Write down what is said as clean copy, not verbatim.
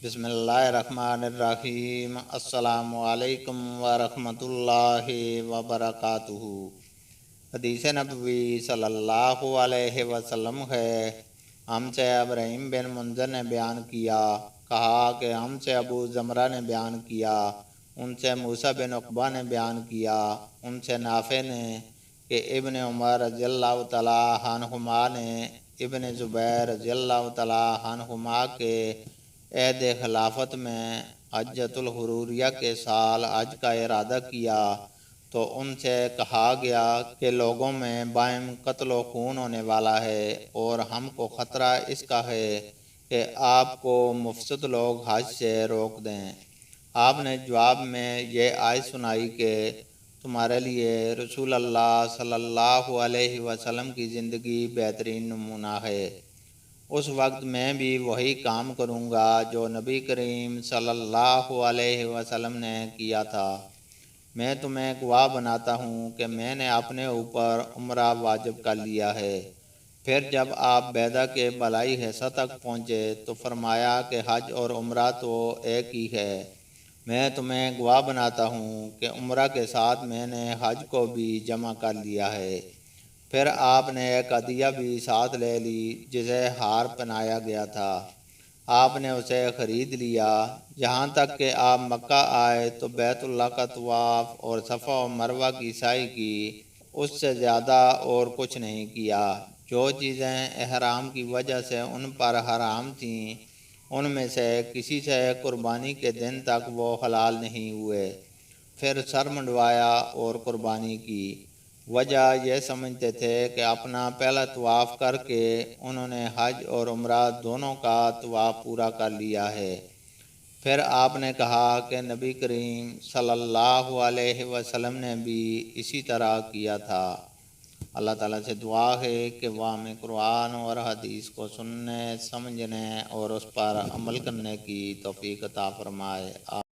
بسم اللہ الرحمن الرحیم۔ السلام علیکم ورحمۃ اللہ وبرکاتہ۔ حدیث نبوی صلی اللہ علیہ وسلم ہے، ہم سے ابراہیم بن منذر نے بیان کیا، کہا کہ ہم سے ابو زمرہ نے بیان کیا، ان سے موسیٰ بن عقبہ نے بیان کیا، ان سے نافع نے کہ ابن عمر رضی اللہ تعالیٰ عنہما نے ابن زبیر رضی اللہ تعالیٰ عنہما کے عہد خلافت میں حجۃ الحروریہ کے سال حج کا ارادہ کیا تو ان سے کہا گیا کہ لوگوں میں بائم قتل و خون ہونے والا ہے اور ہم کو خطرہ اس کا ہے کہ آپ کو مفسد لوگ حج سے روک دیں۔ آپ نے جواب میں یہ آیت سنائی کہ تمہارے لیے رسول اللہ صلی اللہ علیہ وسلم کی زندگی بہترین نمونہ ہے۔ اس وقت میں بھی وہی کام کروں گا جو نبی کریم صلی اللہ علیہ وسلم نے کیا تھا۔ میں تمہیں گواہ بناتا ہوں کہ میں نے اپنے اوپر عمرہ واجب کر لیا ہے۔ پھر جب آپ بیضہ کے بالائی حصہ تک پہنچے تو فرمایا کہ حج اور عمرہ تو ایک ہی ہے۔ میں تمہیں گواہ بناتا ہوں کہ عمرہ کے ساتھ میں نے حج کو بھی جمع کر لیا ہے۔ پھر آپ نے ایک ہدیہ بھی ساتھ لے لی جسے ہار پہنایا گیا تھا۔ آپ نے اسے خرید لیا۔ جہاں تک کہ آپ مکہ آئے تو بیت اللہ کا طواف اور صفا و مروہ کی سعی کی، اس سے زیادہ اور کچھ نہیں کیا۔ جو چیزیں احرام کی وجہ سے ان پر حرام تھیں ان میں سے کسی سے قربانی کے دن تک وہ حلال نہیں ہوئے۔ پھر سر منڈوایا اور قربانی کی۔ وجہ یہ سمجھتے تھے کہ اپنا پہلا طواف کر کے انہوں نے حج اور عمرہ دونوں کا طواف پورا کر لیا ہے۔ پھر آپ نے کہا کہ نبی کریم صلی اللہ علیہ وسلم نے بھی اسی طرح کیا تھا۔ اللہ تعالیٰ سے دعا ہے کہ وہ ہمیں قرآن اور حدیث کو سننے، سمجھنے اور اس پر عمل کرنے کی توفیق عطا فرمائے۔